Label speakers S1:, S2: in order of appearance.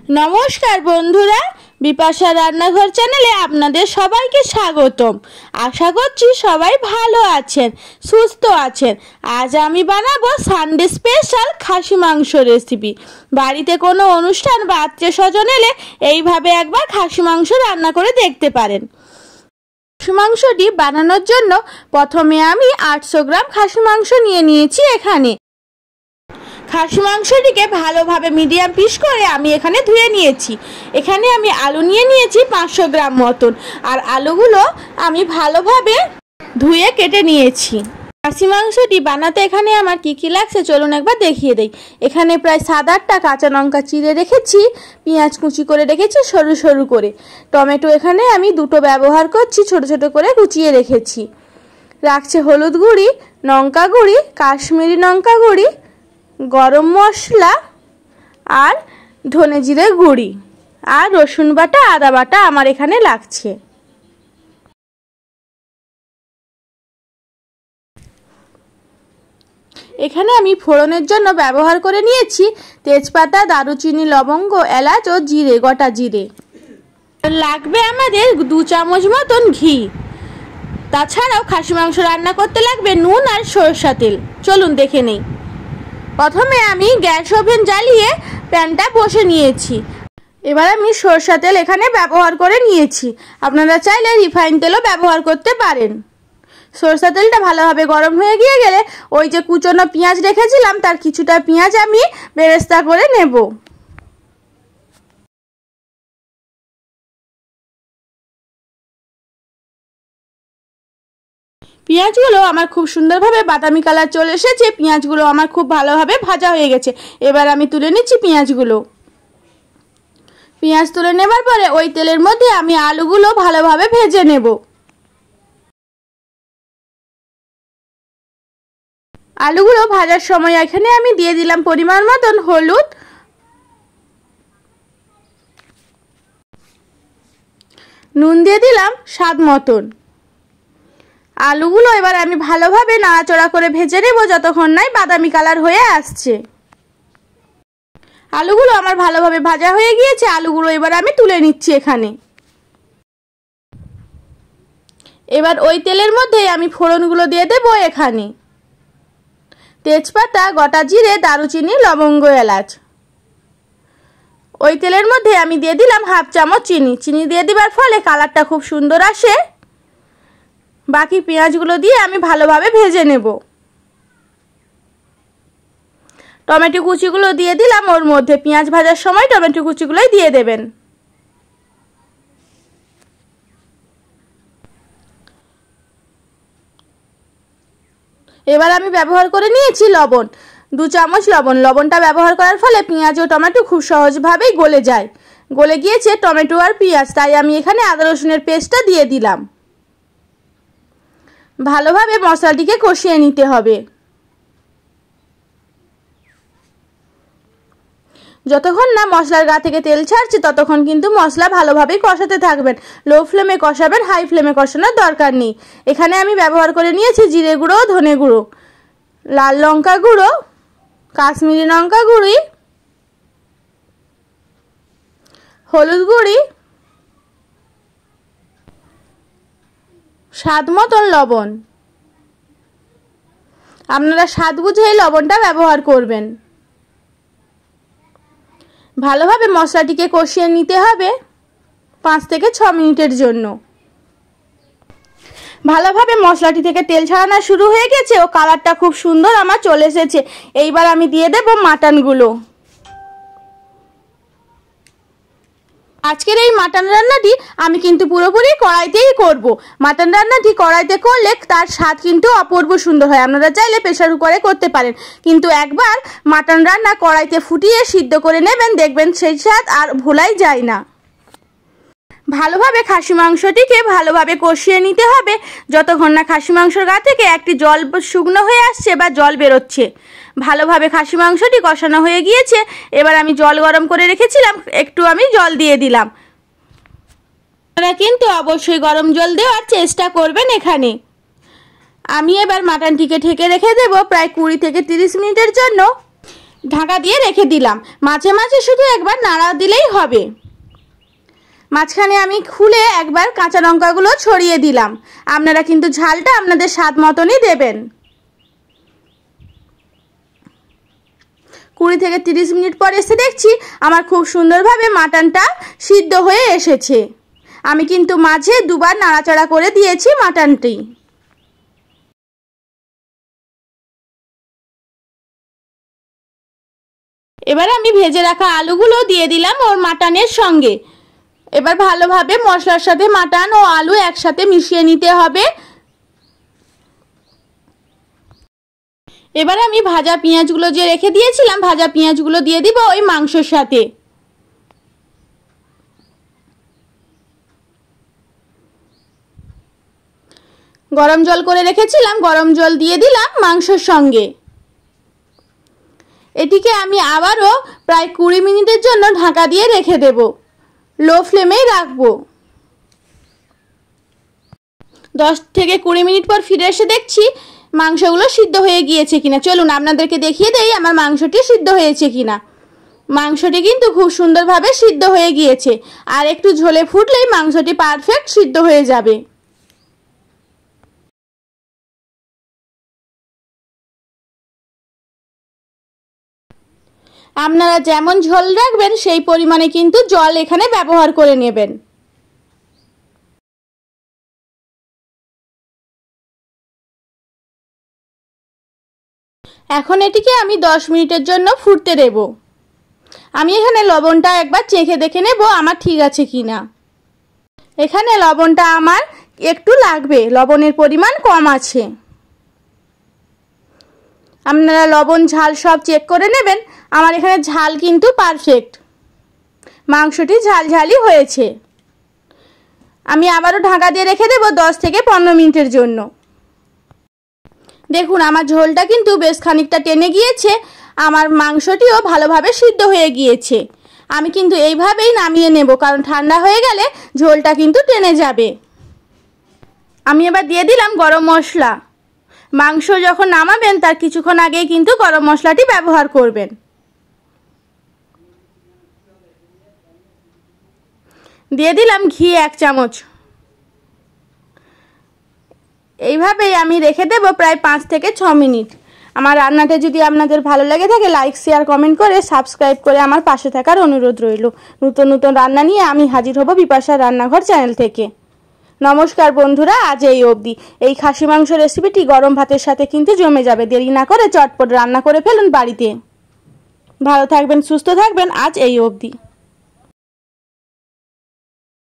S1: নমস্কার বন্ধুরা, বিপাশা রান্নাঘর চ্যানেলে আপনাদের সবাইকে স্বাগতম। আশা করছি সবাই ভালো আছেন, সুস্থ আছেন। আজ আমি বানাবো সানডে স্পেশাল খাসি মাংস রেসিপি। বাড়িতে কোনো অনুষ্ঠান বা আত্মীয় স্বজন এলে এইভাবে একবার খাসি মাংস রান্না করে দেখতে পারেন। খাসি মাংসটি বানানোর জন্য প্রথমে আমি 800 গ্রাম খাসি মাংস নিয়ে নিয়েছি। এখানে খাসি মাংসটিকে ভালোভাবে মিডিয়াম পিস করে আমি এখানে ধুয়ে নিয়েছি। এখানে আমি আলু নিয়ে নিয়েছি 500 গ্রাম মতন, আর আলুগুলো আমি ভালোভাবে ধুয়ে কেটে নিয়েছি। খাসি মাংসটি বানাতে এখানে আমার কি লাগছে চলুন একবার দেখিয়ে দেই। এখানে প্রায় 7-8টা কাঁচা লঙ্কা চিড়ে রেখেছি, পেঁয়াজ কুচি করে রেখেছি সরু সরু করে, টমেটো এখানে আমি 2টো ব্যবহার করছি, ছোট ছোট করে কুচিয়ে রেখেছি। রাখছে হলুদ গুঁড়ি, লঙ্কা গুঁড়ি, কাশ্মীরি লঙ্কা গুঁড়ি, গরম মশলা আর ধনে জিরে গুঁড়ি, আর রসুন বাটা, আদা বাটা আমার এখানে লাগছে। এখানে আমি ফোড়নের জন্য ব্যবহার করে নিয়েছি তেজপাতা, দারুচিনি, লবঙ্গ, এলাচ ও জিরে, গোটা জিরে। লাগবে আমাদের 2 চামচ মতন ঘি। তাছাড়াও খাসি মাংস রান্না করতে লাগবে নুন আর সরষা তেল। চলুন দেখে নেই। প্রথমে আমি গ্যাস ওভেন জ্বালিয়ে প্যানটা বসে নিয়েছি। এবার আমি সরষা তেল এখানে ব্যবহার করে নিয়েছি। আপনারা চাইলে রিফাইন তেলও ব্যবহার করতে পারেন। সরষা তেলটা ভালোভাবে গরম হয়ে গিয়ে গেলে ওই যে কুচনো পেঁয়াজ রেখেছিলাম তার কিছুটা পেঁয়াজ আমি বেরেস্তা করে নেব। পেঁয়াজগুলো আমার খুব সুন্দরভাবে বাদামি কালার চলে এসেছে। পেঁয়াজগুলো আমার খুব ভালোভাবে ভাজা হয়ে গেছে। এবার আমি তুলে নিচ্ছি পেঁয়াজগুলো। পেঁয়াজ তুলে নেবার পরে ওই তেলের মধ্যে আমি আলুগুলো ভালোভাবে ভেজে নেব। আলুগুলো ভাজার সময় এখানে আমি দিয়ে দিলাম পরিমাণ মতন হলুদ, নুন দিয়ে দিলাম স্বাদ মতন। আলুগুলো এবার আমি ভালোভাবে নাড়াচাড়া করে ভেজে নেব যতক্ষণ না বাদামি কালার হয়ে আসছে। আলুগুলো আমার ভালোভাবে ভাজা হয়ে গিয়েছে। আলুগুলো এবার আমি তুলে নিচ্ছি এখানে। এবার ওই তেলের মধ্যে আমি ফোড়নগুলো দিয়ে দেব। এখানে তেজপাতা, গোটা জিরে, দারুচিনি, লবঙ্গ, এলাচ। ওই তেলের মধ্যে আমি দিয়ে দিলাম 1/2 চামচ চিনি। চিনি দিয়ে দেওয়ার ফলে কালারটা খুব সুন্দর আসে। বাকি পেঁয়াজগুলো দিয়ে আমি ভালোভাবে ভেজে নেব। টমেটো কুচিগুলো দিয়ে দিলাম ওর মধ্যে। পেঁয়াজ ভাজার সময় টমেটো কুচিগুলোই দিয়ে দেবেন। এবার আমি ব্যবহার করে নিয়েছি লবণ, 2 চামচ লবণ। লবণটা ব্যবহার করার ফলে পেঁয়াজ ও টমেটো খুব সহজভাবেই গলে যায়। গলে গিয়েছে টমেটো আর পেঁয়াজ, তাই আমি এখানে আদা রসুনের পেস্টটা দিয়ে দিলাম। ভালোভাবে মশলাটিকে কষিয়ে নিতে হবে। যতক্ষণ না মশলার গা থেকে তেল ছাড়ছে ততক্ষণ কিন্তু মশলা ভালোভাবে কষাতে থাকবেন। লো ফ্লেমে কষাবেন, হাই ফ্লেমে কষানোর দরকার নেই। এখানে আমি ব্যবহার করে নিয়েছি জিরে গুঁড়ো, ধনে গুঁড়ো, লাল লঙ্কা গুঁড়ো, কাশ্মীরি লঙ্কা গুঁড়ি, হলুদ গুঁড়ি, স্বাদ মতন লবণ। আপনারা স্বাদ বুঝে এই লবণটা ব্যবহার করবেন। ভালোভাবে মশলাটিকে কষিয়ে নিতে হবে 5 থেকে 6 মিনিটের জন্য। ভালোভাবে মশলাটি থেকে তেল ছাড়ানো শুরু হয়ে গেছে ও কালারটা খুব সুন্দর আমার চলে এসেছে। এইবার আমি দিয়ে দেব মাটনগুলো। আজকের এই মাটন রান্নাটি আমি কিন্তু পুরোপুরি কড়াইতেই করব। মাটন রান্নাটি কড়াইতে করলে তার স্বাদ কিন্তু অপূর্ব সুন্দর হয়। আপনারা চাইলে প্রেসার কুকারে করতে পারেন, কিন্তু একবার মাটন রান্না কড়াইতে ফুটিয়ে সিদ্ধ করে নেবেন, দেখবেন সেই স্বাদ আর ভোলাই যায় না। ভালোভাবে খাসি মাংসটিকে ভালোভাবে কষিয়ে নিতে হবে যতক্ষণ না খাসি মাংসের গা থেকে একটি জল শুকনো হয়ে আসছে বা জল বেরোচ্ছে। ভালোভাবে খাসি মাংসটি কষানো হয়ে গিয়েছে। এবার আমি জল গরম করে রেখেছিলাম, একটু আমি জল দিয়ে দিলাম। আপনারা কিন্তু অবশ্যই গরম জল দেওয়ার চেষ্টা করবেন। এখানে আমি এবার মাটনটিকে ঢেকে রেখে দেব প্রায় 20 থেকে 30 মিনিটের জন্য। ঢাকা দিয়ে রেখে দিলাম। মাঝে মাঝে শুধু একবার নাড়া দিলেই হবে। মাঝখানে আমি খুলে একবার কাঁচা লঙ্কাগুলো ছড়িয়ে দিলাম। আপনারা কিন্তু ঝালটা আপনাদের স্বাদ মতনই দেবেন। 20 থেকে 30 মিনিট পর এসে দেখছি আমার খুব সুন্দরভাবে মাটনটা সিদ্ধ হয়ে এসেছে। আমি কিন্তু মাঝে দুবার নাড়াচাড়া করে দিয়েছি মাটনটি। এবার আমি ভেজে রাখা আলুগুলো দিয়ে দিলাম ওর মাটনের সঙ্গে। এবার ভালোভাবে মশলার সাথে মাটন ও আলু একসাথে মিশিয়ে নিতে হবে। এবার আমি ভাজা পেঁয়াজগুলো যে রেখে দিয়েছিলাম, ভাজা পেঁয়াজগুলো দিয়ে দিব ওই মাংসের সাথে। গরম জল করে রেখেছিলাম, গরম জল দিয়ে দিলাম মাংসের সঙ্গে। এটিকে আমি আবারও প্রায় 20 মিনিটের জন্য ঢাকা দিয়ে রেখে দেব। লো ফ্লেমেই রাখবো। 10 থেকে 20 মিনিট পর ফিরে এসে দেখছি মাংসগুলো সিদ্ধ হয়ে গিয়েছে কিনা। চলুন আপনাদেরকে দেখিয়ে দেই আমার মাংসটি সিদ্ধ হয়েছে কিনা। মাংসটি কিন্তু খুব সুন্দরভাবে সিদ্ধ হয়ে গিয়েছে। আর একটু ঝোলে ফুটলেই মাংসটি পারফেক্ট সিদ্ধ হয়ে যাবে। আপনারা যেমন ঝোল রাখবেন সেই পরিমাণে কিন্তু জল এখানে ব্যবহার করে নেবেন। এখন এটিকে আমি 10 মিনিটের জন্য ফুটতে দেব। আমি এখানে লবণটা একবার চেখে দেখে নেব আমার ঠিক আছে কিনা। এখানে লবণটা আমার একটু লাগবে, লবণের পরিমাণ কম আছে। আপনারা লবণ ঝাল সব চেক করে নেবেন। আমার এখানে ঝাল কিন্তু পারফেক্ট, মাংসটি ঝালঝালি হয়েছে। আমি আবারও ঢাকা দিয়ে রেখে দেব 10 থেকে 15 মিনিটের জন্য। দেখুন আমার ঝোলটা কিন্তু বেশ খানিকটা টেনে গিয়েছে, আমার মাংসটিও ভালোভাবে সিদ্ধ হয়ে গিয়েছে। আমি কিন্তু এইভাবেই নামিয়ে নেব, কারণ ঠান্ডা হয়ে গেলে ঝোলটা কিন্তু টেনে যাবে। আমি এবার দিয়ে দিলাম গরম মশলা। মাংস যখন নামাবেন তার কিছুক্ষণ আগেই কিন্তু গরম মশলাটি ব্যবহার করবেন। দিয়ে দিলাম ঘি 1 চামচ। এইভাবেই আমি রেখে দেব প্রায় 5 থেকে 6 মিনিট। আমার রান্নাটা যদি আপনাদের ভালো লেগে থাকে লাইক শেয়ার কমেন্ট করে সাবস্ক্রাইব করে আমার পাশে থাকার অনুরোধ রইল। নতুন নতুন রান্না নিয়ে আমি হাজির হব বিপাশার রান্নাঘর চ্যানেল থেকে। নমস্কার বন্ধুরা, আজ এই অবধি। এই খাসি মাংস রেসিপিটি গরম ভাতের সাথে কিন্তু জমে যাবে। দেরি না করে চটপট রান্না করে ফেলুন বাড়িতে। ভালো থাকবেন, সুস্থ থাকবেন। আজ এই অবধি।